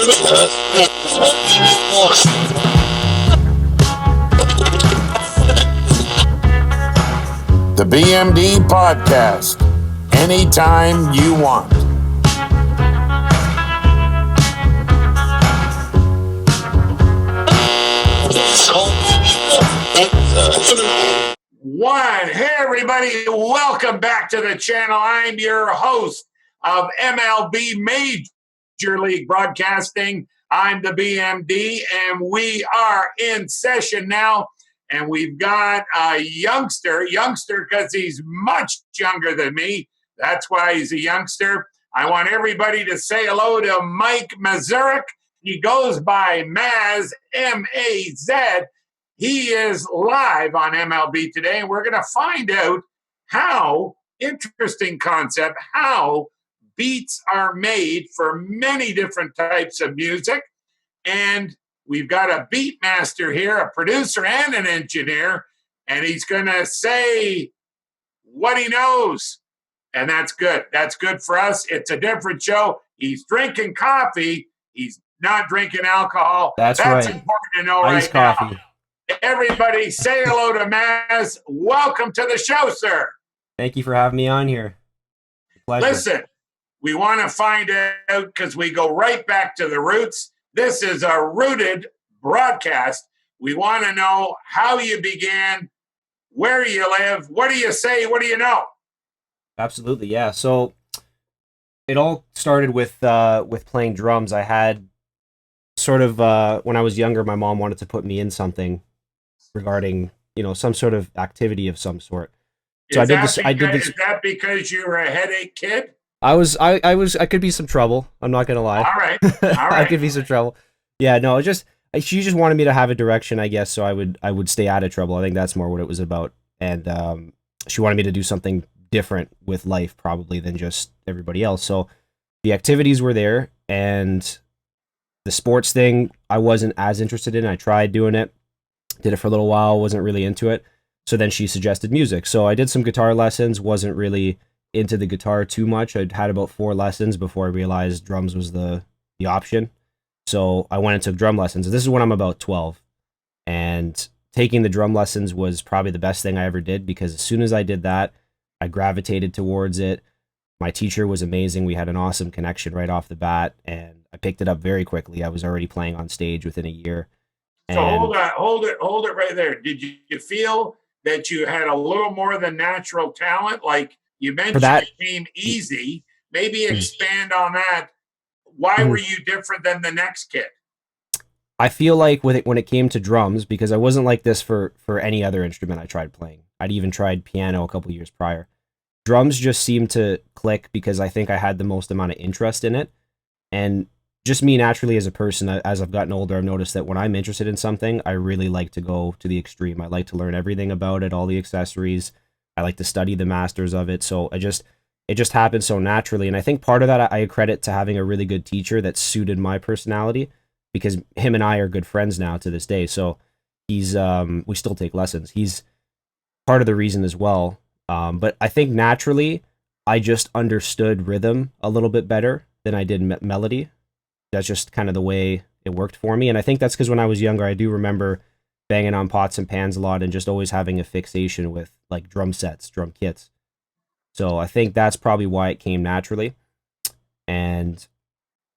The BMD Podcast, anytime you want. Hey everybody, welcome back to the channel. I'm your host of MLB Major League Broadcasting. I'm the BMD, and we are in session now. And we've got a youngster because he's much younger than me. That's why he's a youngster. I want everybody to say hello to Mike Mazurek. He goes by Maz, M-A-Z. He is live on MLB today, and we're going to find out how, interesting concept, how beats are made for many different types of music. And we've got a beat master here, a producer and an engineer, and he's going to say what he knows. And that's good. That's good for us. It's a different show. He's drinking coffee. He's not drinking alcohol. That's right. Important to know Iced right coffee. now. Everybody say hello to Maz. Welcome to the show, sir. Thank you for having me on here. Pleasure. Listen, we want to find out because we go right back to the roots. This is a rooted broadcast. We want to know how you began, where you live, what do you say, what do you know? Absolutely, yeah. So it all started with playing drums. I had sort of when I was younger, my mom wanted to put me in something regarding, some sort of activity of some sort. So I did this. Is that because you were a headache kid? I could be some trouble. I'm not gonna lie. All right. I could be some trouble. Yeah, no, she just wanted me to have a direction, I guess, so I would stay out of trouble. I think that's more what it was about. And she wanted me to do something different with life, probably, than just everybody else. So the activities were there, and the sports thing I wasn't as interested in. I tried doing it, did it for a little while, wasn't really into it. So then she suggested music. So I did some guitar lessons, wasn't really into the guitar too much. I'd had about 4 lessons before I realized drums was the option. So I went and took drum lessons. This is when I'm about 12. And taking the drum lessons was probably the best thing I ever did, because as soon as I did that, I gravitated towards it. My teacher was amazing. We had an awesome connection right off the bat, and I picked it up very quickly. I was already playing on stage within a year. So hold it right there. Did you feel that you had a little more than natural talent? Like you mentioned, it came easy. Maybe expand on that. Why were you different than the next kid? I feel like when it came to drums, because I wasn't like this for any other instrument I tried playing. I'd even tried piano a couple years prior. Drums just seemed to click because I think I had the most amount of interest in it. And just me naturally as a person, as I've gotten older, I've noticed that when I'm interested in something, I really like to go to the extreme. I like to learn everything about it, all the accessories. I like to study the masters of it. So it just happened so naturally. And I think part of that I credit to having a really good teacher that suited my personality, because him and I are good friends now to this day. So we still take lessons. He's part of the reason as well. But I think naturally I just understood rhythm a little bit better than I did melody. That's just kind of the way it worked for me. And I think that's because when I was younger, I do remember banging on pots and pans a lot and just always having a fixation with like drum sets, drum kits. So I think that's probably why it came naturally. And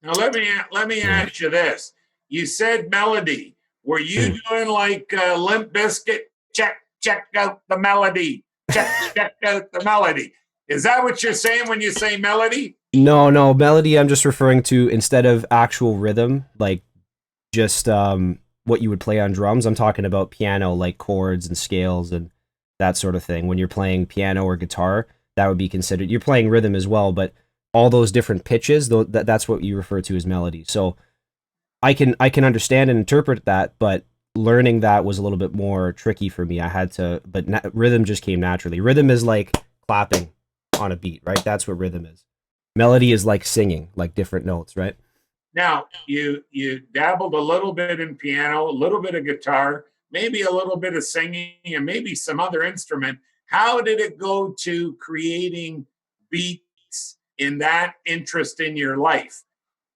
now let me ask you this. You said melody. Were you doing like Limp Bizkit? Check out the melody. Check out the melody. Is that what you're saying when you say melody? No, melody I'm just referring to, instead of actual rhythm, like just what you would play on drums. I'm talking about piano, like chords and scales and that sort of thing. When you're playing piano or guitar, that would be considered, you're playing rhythm as well, but all those different pitches, that's what you refer to as melody. So I can understand and interpret that, but learning that was a little bit more tricky for me. I had to, but rhythm just came naturally. Rhythm is like clapping on a beat, right? That's what rhythm is. Melody is like singing, like different notes, right? Now, you dabbled a little bit in piano, a little bit of guitar, maybe a little bit of singing, and maybe some other instrument. How did it go to creating beats in that interest in your life?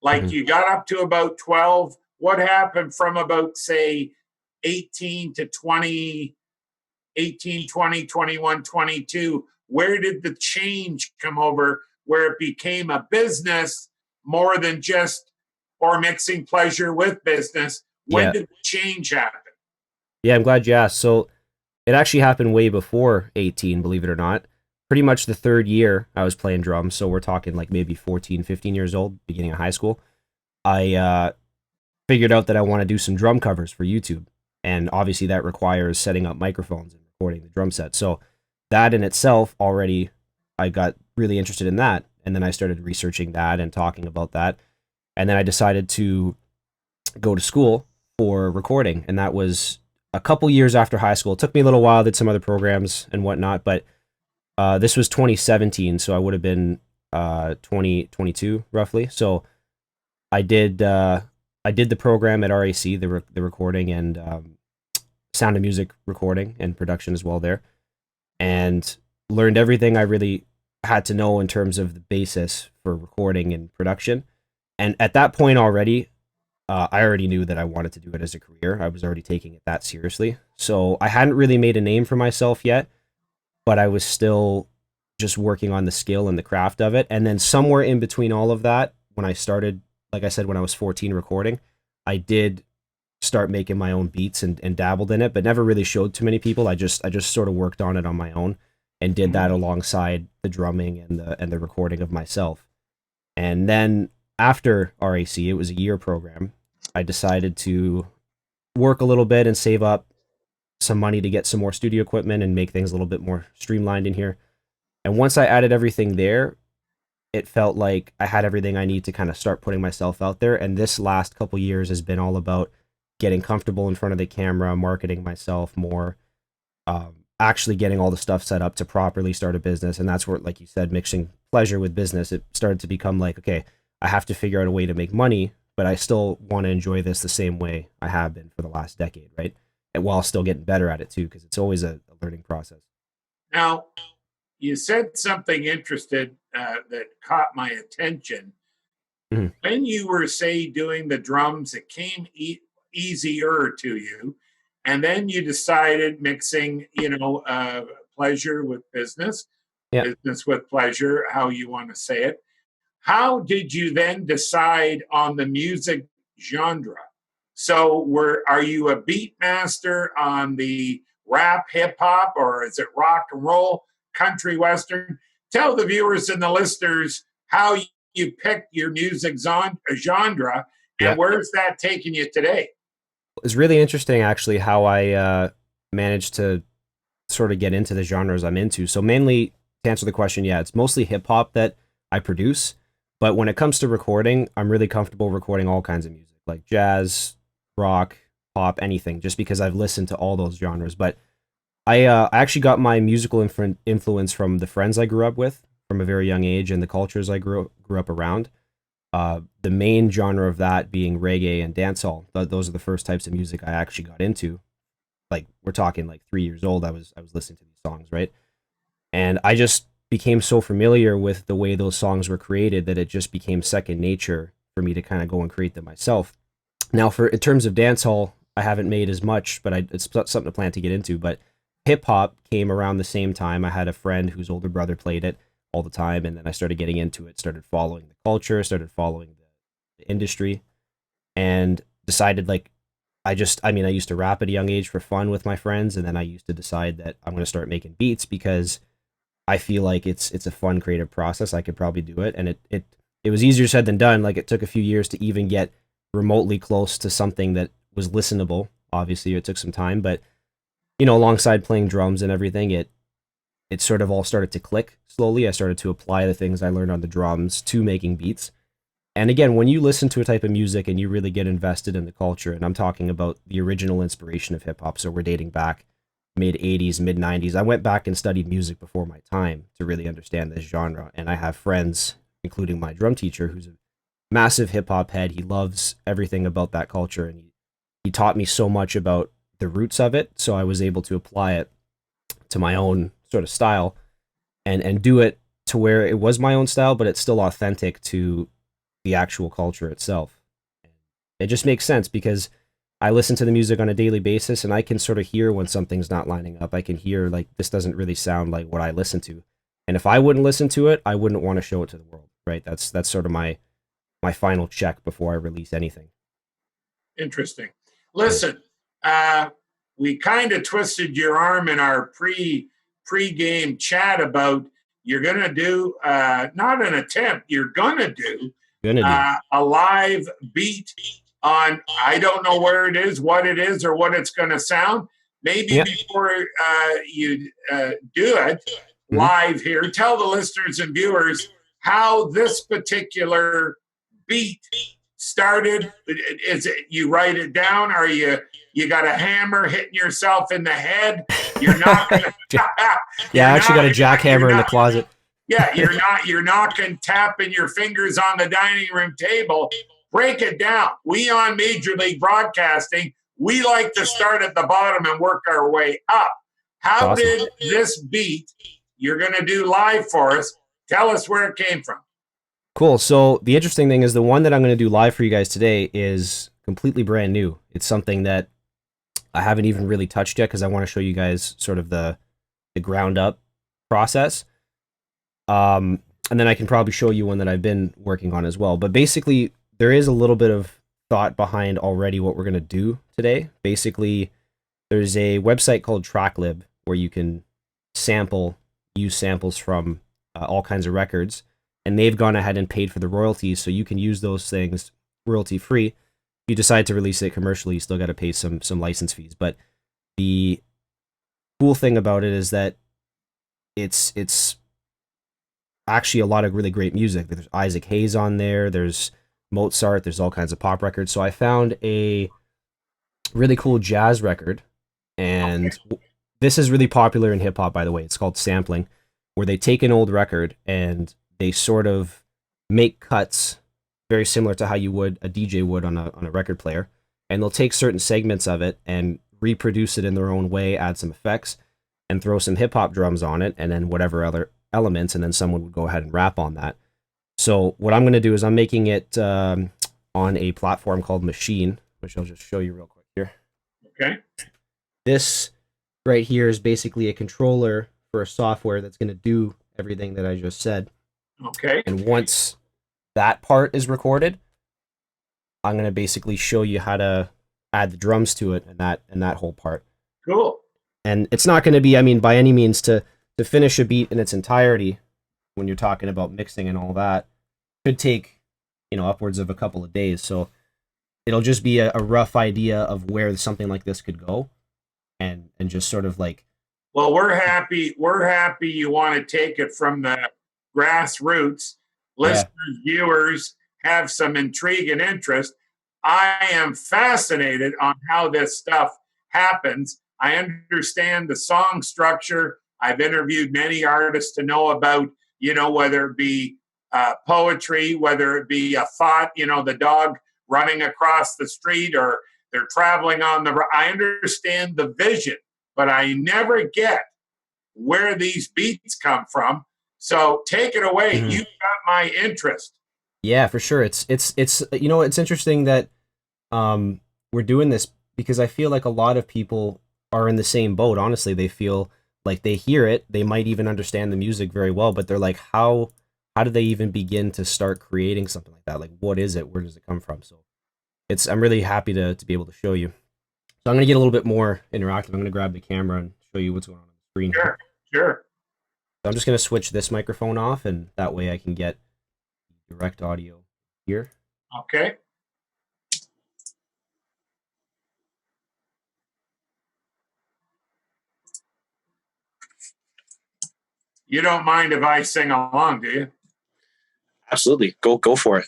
Like you got up to about 12. What happened from about, say, 18 to 20, 18, 20, 21, 22? Where did the change come over where it became a business more than just or mixing pleasure with business? When Yeah. did the change happen? Yeah, I'm glad you asked. So it actually happened way before 18, believe it or not. Pretty much the third year I was playing drums, so we're talking like maybe 14, 15 years old, beginning of high school. I figured out that I want to do some drum covers for YouTube. And obviously that requires setting up microphones and recording the drum set. So that in itself already, I got really interested in that. And then I started researching that and talking about that. And then I decided to go to school for recording. And that was a couple years after high school. It took me a little while, did some other programs and whatnot. But this was 2017. So I would have been 2022 roughly. So I did the program at RAC, the recording and sound and music recording and production as well there, and learned everything I really had to know in terms of the basis for recording and production. And at that point already, I already knew that I wanted to do it as a career. I was already taking it that seriously. So I hadn't really made a name for myself yet, but I was still just working on the skill and the craft of it. And then somewhere in between all of that, when I started, like I said, when I was 14 recording, I did start making my own beats and dabbled in it, but never really showed too many people. I just sort of worked on it on my own and did that alongside the drumming and the recording of myself. And then after RAC, it was a year program, I decided to work a little bit and save up some money to get some more studio equipment and make things a little bit more streamlined in here. And once I added everything there, it felt like I had everything I need to kind of start putting myself out there. And this last couple years has been all about getting comfortable in front of the camera, marketing myself more, actually getting all the stuff set up to properly start a business. And that's where, like you said, mixing pleasure with business, it started to become like, okay, I have to figure out a way to make money, but I still want to enjoy this the same way I have been for the last decade, right? And while still getting better at it too, because it's always a learning process. Now, you said something interesting that caught my attention. Mm-hmm. When you were, say, doing the drums, it came easier to you. And then you decided mixing, pleasure with business, Yeah. business with pleasure, how you want to say it. How did you then decide on the music genre? So are you a beat master on the rap, hip hop, or is it rock and roll, country, western? Tell the viewers and the listeners how you picked your music genre and where's that taking you today? It's really interesting, actually, how I managed to sort of get into the genres I'm into. So mainly, to answer the question, yeah, it's mostly hip hop that I produce. But when it comes to recording, I'm really comfortable recording all kinds of music, like jazz, rock, pop, anything, just because I've listened to all those genres. But I actually got my musical influence from the friends I grew up with from a very young age and the cultures I grew up around. The main genre of that being reggae and dancehall. Those are the first types of music I actually got into. Like, we're talking like 3 years old, I was listening to these songs, right? And I just became so familiar with the way those songs were created that it just became second nature for me to kind of go and create them myself. Now, in terms of dancehall, I haven't made as much, but it's something to plan to get into. But hip hop came around the same time. I had a friend whose older brother played it all the time, and then I started getting into it, started following the culture, started following the industry, and decided, like, I used to rap at a young age for fun with my friends, and then I used to decide that I'm going to start making beats because I feel like it's a fun creative process. I could probably do it, and it was easier said than done. Like, it took a few years to even get remotely close to something that was listenable. Obviously, it took some time, but alongside playing drums and everything, it sort of all started to click slowly. I started to apply the things I learned on the drums to making beats. And again, when you listen to a type of music and you really get invested in the culture, and I'm talking about the original inspiration of hip hop, so we're dating back mid 80s, mid 90s. I went back and studied music before my time to really understand this genre. And I have friends, including my drum teacher, who's a massive hip hop head. He loves everything about that culture. And he taught me so much about the roots of it. So I was able to apply it to my own sort of style and do it to where it was my own style, but it's still authentic to the actual culture itself. It just makes sense because I listen to the music on a daily basis, and I can sort of hear when something's not lining up. I can hear, like, this doesn't really sound like what I listen to. And if I wouldn't listen to it, I wouldn't want to show it to the world, right? That's sort of my final check before I release anything. Interesting. Listen, we kind of twisted your arm in our pre-game chat about you're going to do, not an attempt, you're going to do a live beat on, I don't know where it is, what it is, or what it's going to sound. Maybe before you do it live here, tell the listeners and viewers how this particular beat started. Is it you write it down? Are you got a hammer hitting yourself in the head? You're not gonna I actually got a jackhammer in the closet. Yeah, you're knocking, tapping your fingers on the dining room table. Break it down. We on Major League Broadcasting, we like to start at the bottom and work our way up. How did this beat you're going to do live for us, tell us where it came from? Cool. So the interesting thing is the one that I'm going to do live for you guys today is completely brand new. It's something that I haven't even really touched yet because I want to show you guys sort of the ground up process. And then I can probably show you one that I've been working on as well. But basically, there is a little bit of thought behind already what we're going to do today. Basically, there's a website called TrackLib where you can use samples from all kinds of records, and they've gone ahead and paid for the royalties, so you can use those things royalty free. If you decide to release it commercially, you still got to pay some license fees. But the cool thing about it is that it's actually a lot of really great music. There's Isaac Hayes on there, there's Mozart, there's all kinds of pop records. So I found a really cool jazz record, and this is really popular in hip hop, by the way. It's called sampling, where they take an old record and they sort of make cuts very similar to how you would a DJ would on a record player, and they'll take certain segments of it and reproduce it in their own way, add some effects, and throw some hip hop drums on it, and then whatever other elements, and then someone would go ahead and rap on that. So what I'm going to do is I'm making it on a platform called Machine, which I'll just show you real quick here. Okay. This right here is basically a controller for a software that's going to do everything that I just said. Okay. And once that part is recorded, I'm going to basically show you how to add the drums to it and that whole part. Cool. And it's not going to be, I mean, by any means to finish a beat in its entirety, when you're talking about mixing and all that, could take, upwards of a couple of days. So it'll just be a rough idea of where something like this could go, and just sort of like. Well, we're happy you want to take it from the grassroots. Listeners, viewers have some intrigue and interest. I am fascinated on how this stuff happens. I understand the song structure. I've interviewed many artists to know about, whether it be poetry, whether it be a thought, the dog running across the street, or they're traveling on the. I understand the vision, but I never get where these beats come from. So take it away. Mm-hmm. You've got my interest. Yeah, for sure. It's it's interesting that we're doing this because I feel like a lot of people are in the same boat. Honestly, they feel like they hear it, they might even understand the music very well, but they're like, how do they even begin to start creating something like that? Like, what is it? Where does it come from? So I'm really happy to be able to show you. So I'm going to get a little bit more interactive. I'm going to grab the camera and show you what's going on the screen. Sure. So I'm just going to switch this microphone off, and that way I can get direct audio here. Okay. You don't mind if I sing along, do you? Absolutely. Go for it.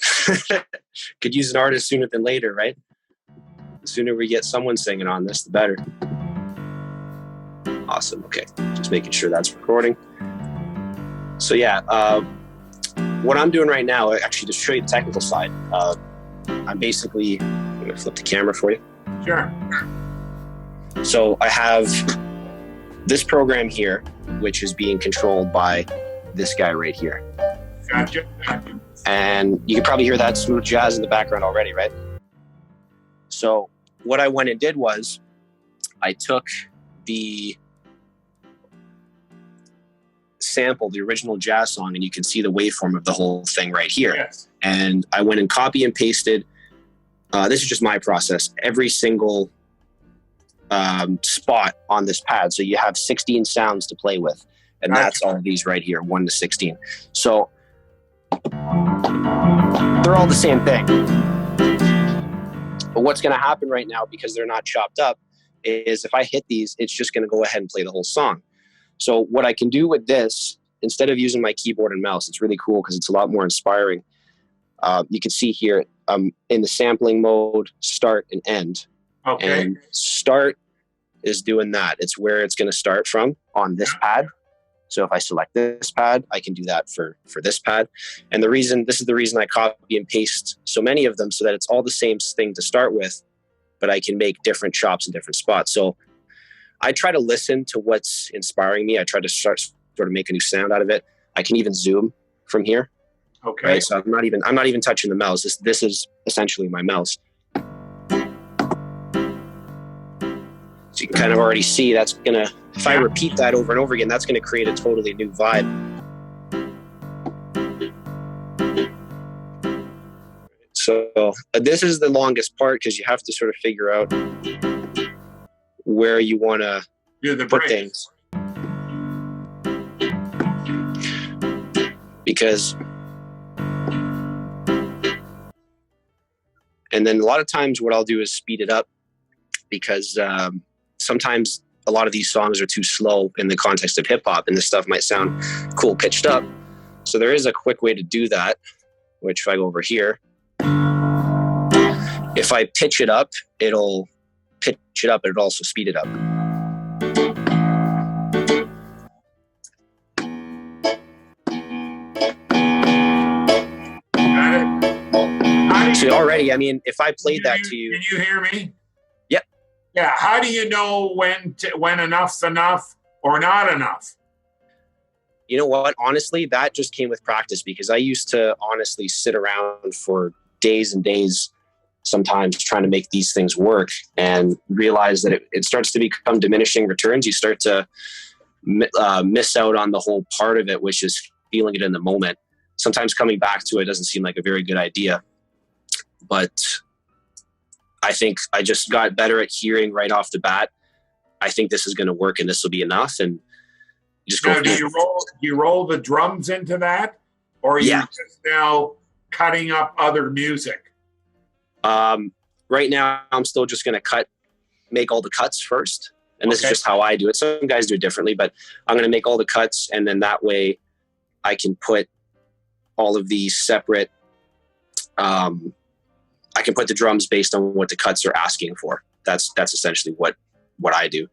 Could use an artist sooner than later, right? The sooner we get someone singing on this, the better. Awesome. Okay. Just making sure that's recording. So yeah, what I'm doing right now, actually to show you the technical side, I'm basically, I'm going to flip the camera for you. Sure. So I have this program here, which is being controlled by this guy right here. Gotcha. And you can probably hear that smooth jazz in the background already, right? So what I went and did was I took the sample, the original jazz song, and you can see the waveform of the whole thing right here. Yes. And I went and copy and pasted. This is just my process. Every single spot on this pad. So you have 16 sounds to play with. And that's all of these right here, 1 to 16. So they're all the same thing. But what's going to happen right now, because they're not chopped up, is if I hit these, it's just going to go ahead and play the whole song. So what I can do with this, instead of using my keyboard and mouse, it's really cool because it's a lot more inspiring. You can see here, in the sampling mode, start and end. Okay. And start is doing that. It's where it's going to start from on this pad. So if I select this pad, I can do that for this pad. And this is the reason I copy and paste so many of them, so that it's all the same thing to start with, but I can make different chops in different spots. So I try to listen to what's inspiring me. I try to sort of make a new sound out of it. I can even zoom from here. Okay. Right? So I'm not even touching the mouse. This is essentially my mouse. So you can kind of already see that's gonna, if I repeat that over and over again, that's gonna create a totally new vibe. So this is the longest part because you have to sort of figure out where you want to put things. Because, and then a lot of times what I'll do is speed it up, because sometimes a lot of these songs are too slow in the context of hip hop, and this stuff might sound cool pitched up. So there is a quick way to do that, which if I go over here, if I pitch it up, it'll pitch it up, but it'll also speed it up. So already, I mean, if I played that to you. Can you hear me? Yep. Yeah. How do you know when enough's enough or not enough? You know what? Honestly, that just came with practice, because I used to honestly sit around for days and days, sometimes trying to make these things work, and realize that it starts to become diminishing returns. You start to miss out on the whole part of it, which is feeling it in the moment. Sometimes coming back to it doesn't seem like a very good idea. But I think I just got better at hearing right off the bat, I think this is going to work and this will be enough. And just go. Now, do you roll the drums into that? Or are you just now cutting up other music? Right now, I'm still just going to make all the cuts first. And this is just how I do it. Some guys do it differently, but I'm going to make all the cuts. And then that way I can put all of these separate, I can put the drums based on what the cuts are asking for. That's essentially what I do.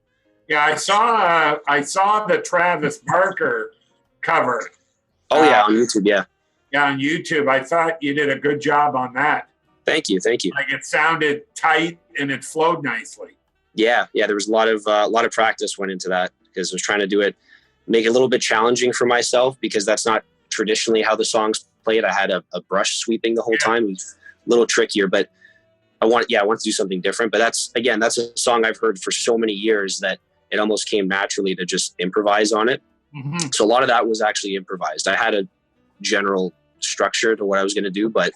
Yeah, I saw the Travis Barker cover. Oh yeah, on YouTube, yeah. Yeah, on YouTube. I thought you did a good job on that. Thank you. Like, it sounded tight and it flowed nicely. Yeah. There was a lot of practice went into that, because I was trying to make it a little bit challenging for myself, because that's not traditionally how the songs played. I had a brush sweeping the whole time. It was a little trickier, but I want to do something different. But that's a song I've heard for so many years that it almost came naturally to just improvise on it. Mm-hmm. So a lot of that was actually improvised. I had a general structure to what I was going to do, but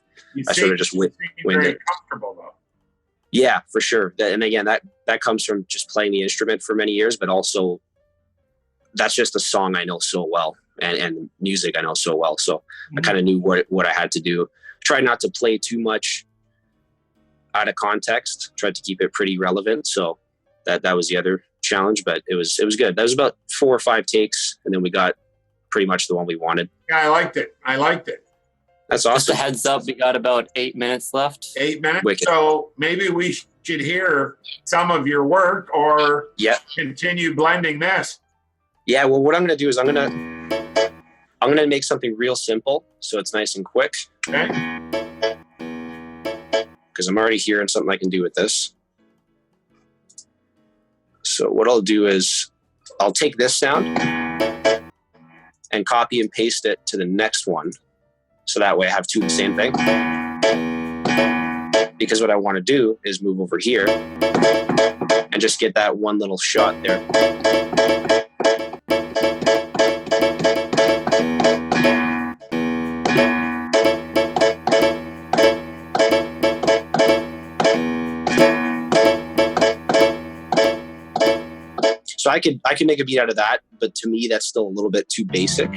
I sort of just winged it. Comfortable though. Yeah, for sure. And again, that comes from just playing the instrument for many years, but also that's just a song I know so well, and music I know so well. So I kind of knew what I had to do. Tried not to play too much out of context. Tried to keep it pretty relevant. So that was the other challenge, but it was good. That was about 4 or 5 takes, and then we got pretty much the one we wanted. Yeah, I liked it. That's awesome. Just a heads up, we got about 8 minutes left. 8 minutes. Wicked. So maybe we should hear some of your work, or continue blending this. Yeah. Well, what I'm going to do is I'm going to make something real simple, so it's nice and quick. Okay. Because I'm already hearing something I can do with this. So what I'll do is I'll take this sound and copy and paste it to the next one. So that way I have two of the same thing. Because what I want to do is move over here and just get that one little shot there. So I could make a beat out of that, but to me that's still a little bit too basic.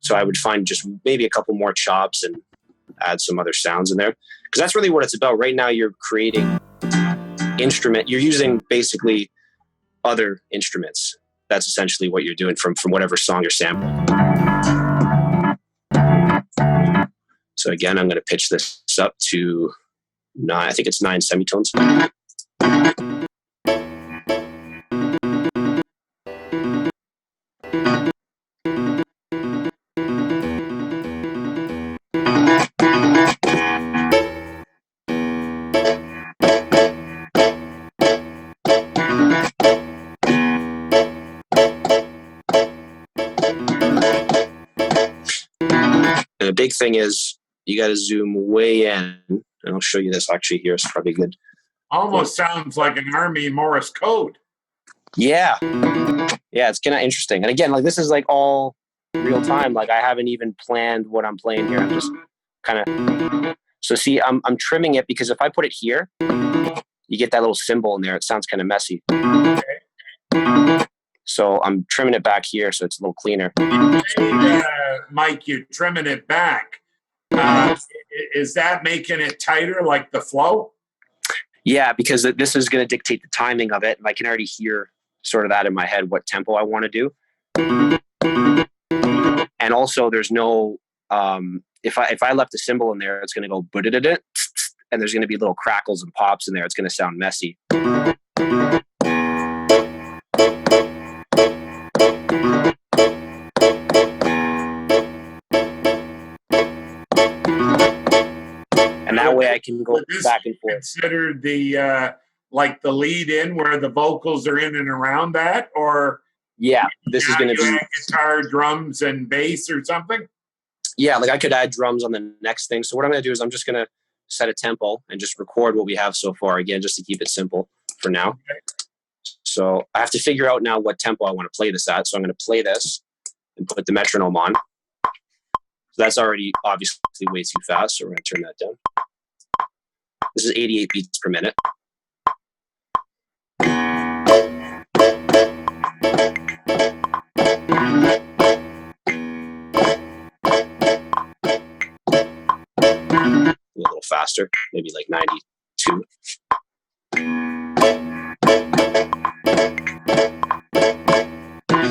So I would find just maybe a couple more chops and add some other sounds in there, because that's really what it's about. Right now you're creating you're using basically other instruments. That's essentially what you're doing from whatever song you're sampling. So again, I'm going to pitch this up to 9, I think it's 9 semitones. And the big thing is you got to zoom way in, and I'll show you this actually here. It's probably good. Almost sounds like an Army Morse code. Yeah. Yeah, it's kind of interesting. And again, like this is like all real time. Like I haven't even planned what I'm playing here. I'm just kind of, so see, I'm trimming it because if I put it here, you get that little symbol in there. It sounds kind of messy. So I'm trimming it back here so it's a little cleaner. Mike, you're trimming it back. Is that making it tighter, like the flow? Yeah, because this is going to dictate the timing of it. And I can already hear sort of that in my head, what tempo I want to do. And also there's no, if I left a cymbal in there, it's going to go, and there's going to be little crackles and pops in there. It's going to sound messy. And that way I can go back and forth. Consider the like the lead in where the vocals are in and around that, or yeah, this is going to be guitar, drums, and bass or something. Yeah, like I could add drums on the next thing. So what I'm going to do is I'm just going to set a tempo and just record what we have so far. Again, just to keep it simple for now. Okay. So I have to figure out now what tempo I want to play this at. So I'm going to play this and put the metronome on. So that's already obviously way too fast. So we're going to turn that down. This is 88 beats per minute. A little faster, maybe like 92.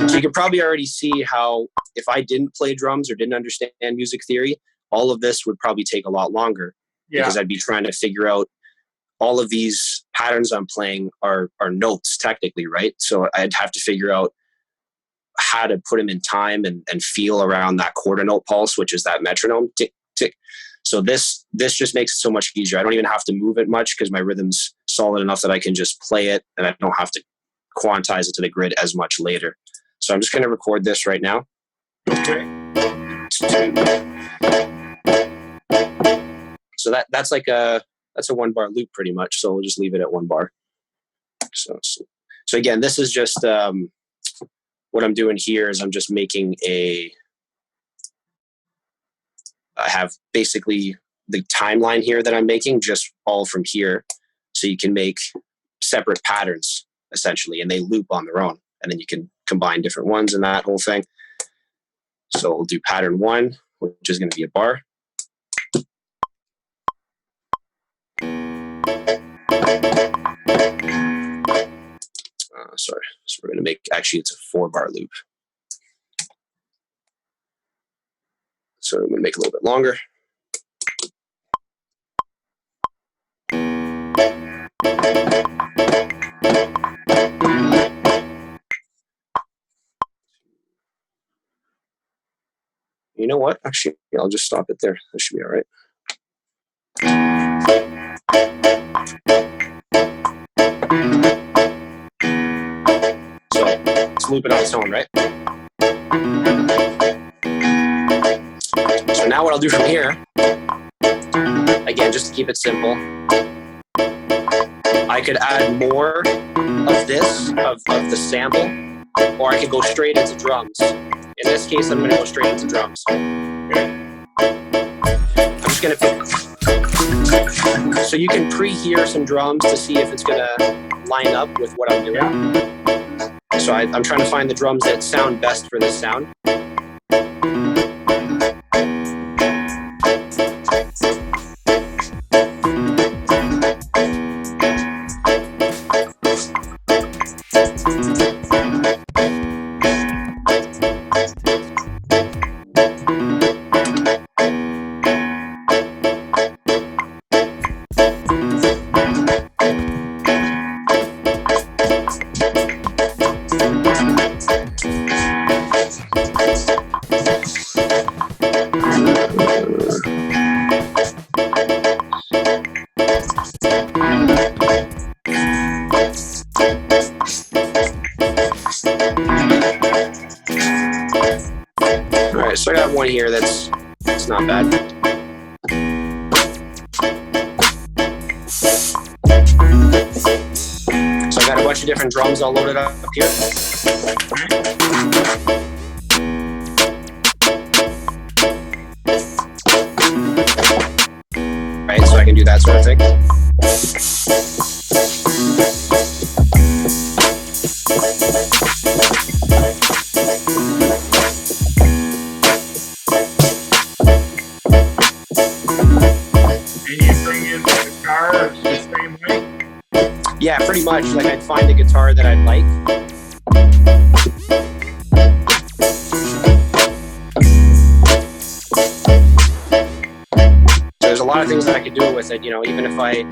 So you can probably already see how if I didn't play drums or didn't understand music theory, all of this would probably take a lot longer. Yeah. Because I'd be trying to figure out all of these patterns I'm playing are notes technically, right? So I'd have to figure out how to put them in time and feel around that quarter note pulse, which is that metronome tick, tick. So this just makes it so much easier. I don't even have to move it much because my rhythm's solid enough that I can just play it and I don't have to quantize it to the grid as much later. So I'm just going to record this right now. Okay. So that's like that's a 1 bar loop pretty much. So we'll just leave it at 1 bar. So again, this is just what I'm doing here is I'm just making I have basically the timeline here that I'm making just all from here. So you can make separate patterns essentially, and they loop on their own. And then you can combine different ones and that whole thing. So we'll do pattern 1, which is going to be a bar. Sorry. So we're going to make, actually it's a 4 bar loop. So I'm going to make it a little bit longer. You know what? Actually, I'll just stop it there. That should be all right. So it's looping on its own, right? So So now what I'll do from here, again, just to keep it simple, I could add more of this, of the sample, or I could go straight into drums. In this case, I'm going to go straight into drums. I'm just going to pick. So you can pre-hear some drums to see if it's going to line up with what I'm doing. So I'm trying to find the drums that sound best for this sound. So I got one here that's not bad. So I got a bunch of different drums all loaded up here. Right, so I can do that sort of thing. Yeah, pretty much. Like, I'd find a guitar that I'd like. So there's a lot of things that I could do with it, you know, even if I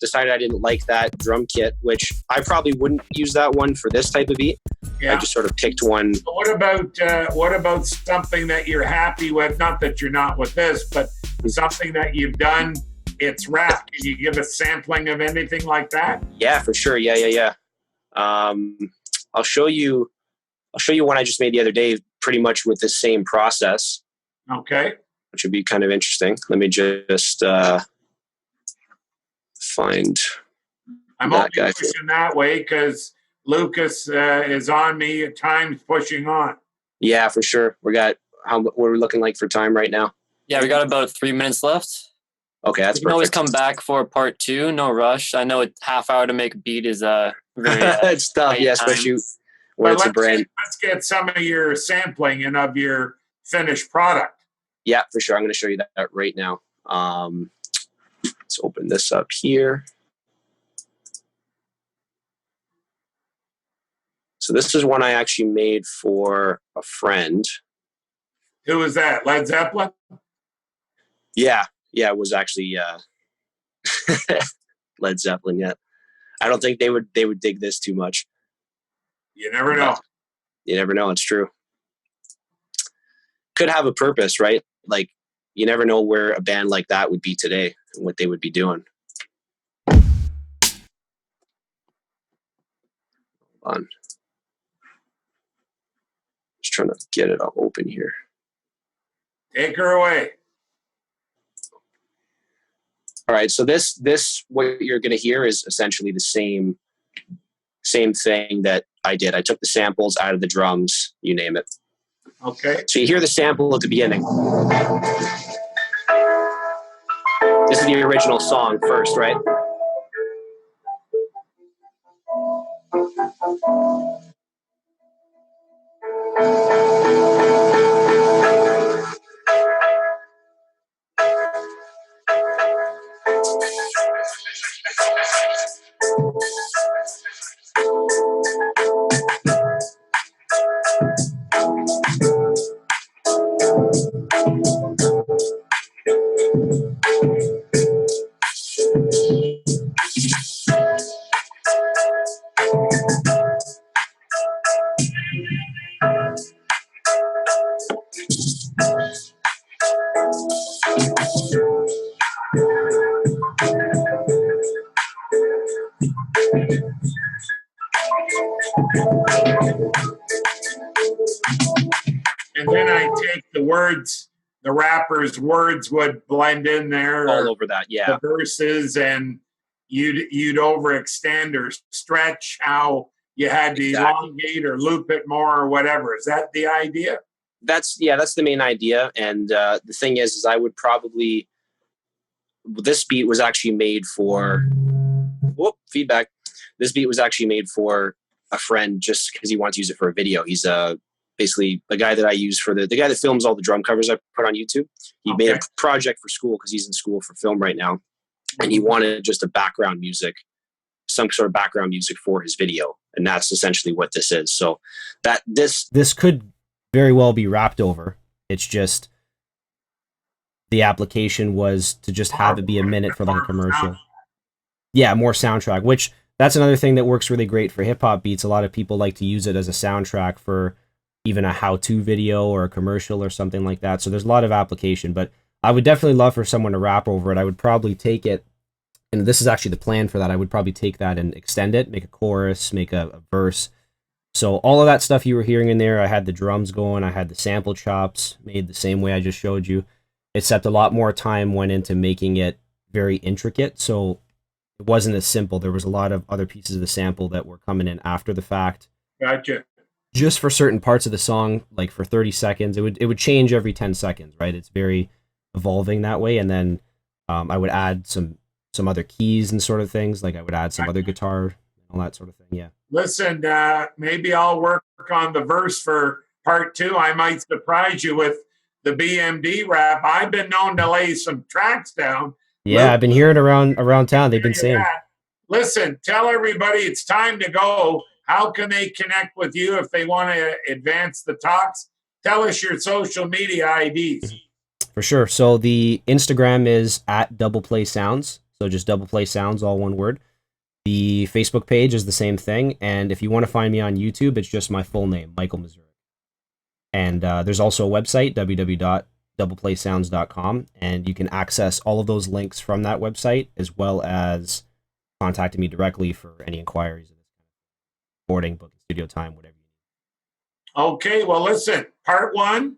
decided I didn't like that drum kit, which I probably wouldn't use that one for this type of beat. Yeah. I just sort of picked one. What about something that you're happy with? Not that you're not with this, but something that you've done. It's rap. Can you give a sampling of anything like that? Yeah, for sure. Yeah. I'll show you one I just made the other day, pretty much with the same process. Okay. Which would be kind of interesting. Let me just find. I'm only pushing that way because Lucas is on me at times, pushing on. Yeah, for sure. What are we looking like for time right now? Yeah, we got about 3 minutes left. Okay, that's perfect. You can always come back for part 2. No rush. I know a half hour to make a beat is very it's tough. Yeah, especially when it's a brand. Let's get some of your sampling and of your finished product. Yeah, for sure. I'm going to show you that right now. Let's open this up here. So this is one I actually made for a friend. Who was that? Led Zeppelin? Yeah, it was actually Led Zeppelin. Yeah, I don't think they would dig this too much. You never know. You never know. It's true. Could have a purpose, right? Like, you never know where a band like that would be today and what they would be doing. Hold on. Just trying to get it all open here. Take her away. All right, so this what you're going to hear is essentially the same thing that I did. I took the samples out of the drums, you name it. Okay. So you hear the sample at the beginning. This is the original song first, right? And then I take the the rapper's words would blend in there, all over that. Yeah. the verses, and you'd overextend or stretch how you had to elongate or loop it more or whatever. Is that the idea? That's the main idea. And the thing is I would probably, this beat was actually made for, feedback. This beat was actually made for a friend just because he wants to use it for a video. He's basically the guy that I use for the guy that films all the drum covers I put on YouTube. He made a project for school because he's in school for film right now. And he wanted just a background music, some sort of background music for his video. And that's essentially what this is. So that this could very well be rapped over. It's just the application was to just have it be a minute for like a commercial. Yeah, more soundtrack, which that's another thing that works really great for hip hop beats. A lot of people like to use it as a soundtrack for even a how-to video or a commercial or something like that. So there's a lot of application, but I would definitely love for someone to rap over it. I would probably take it, and this is actually the plan for that. I would probably take that and extend it, make a chorus, make a verse. So all of that stuff you were hearing in there, I had the drums going, I had the sample chops made the same way I just showed you, except a lot more time went into making it very intricate. So it wasn't as simple. There was a lot of other pieces of the sample that were coming in after the fact. Gotcha. Just for certain parts of the song, like for 30 seconds, it would change every 10 seconds, right? It's very evolving that way. And then I would add some other keys and sort of things. Like I would add some other guitar, all that sort of thing. Yeah. Listen, maybe I'll work on the verse for part 2. I might surprise you with the BMD rap. I've been known to lay some tracks down. Yeah, I've been hearing around town. They've been saying. Listen, tell everybody it's time to go. How can they connect with you if they want to advance the talks? Tell us your social media IDs. For sure. So the Instagram is at DoublePlaySounds. So just DoublePlaySounds, all one word. The Facebook page is the same thing. And if you want to find me on YouTube, it's just my full name, Michael Mazurek. And there's also a website, www.doubleplaysounds.com. And you can access all of those links from that website, as well as contacting me directly for any inquiries. Recording, booking studio time, whatever you need. Okay, well, listen, part 1.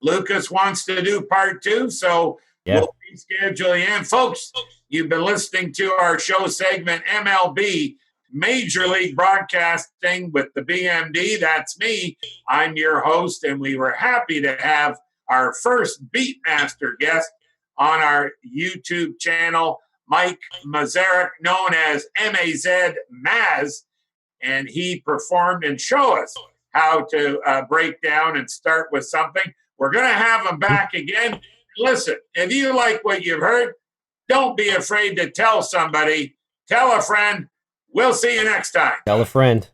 Lucas wants to do part 2, so we'll reschedule you in. Folks, you've been listening to our show segment, MLB, Major League Broadcasting with the BMD. That's me. I'm your host, and we were happy to have our first Beatmaster guest on our YouTube channel, Mike Mazurek, known as M-A-Z Maz, and he performed and showed us how to break down and start with something. We're going to have him back again. Listen, if you like what you've heard, don't be afraid to tell somebody. Tell a friend. We'll see you next time. Tell a friend.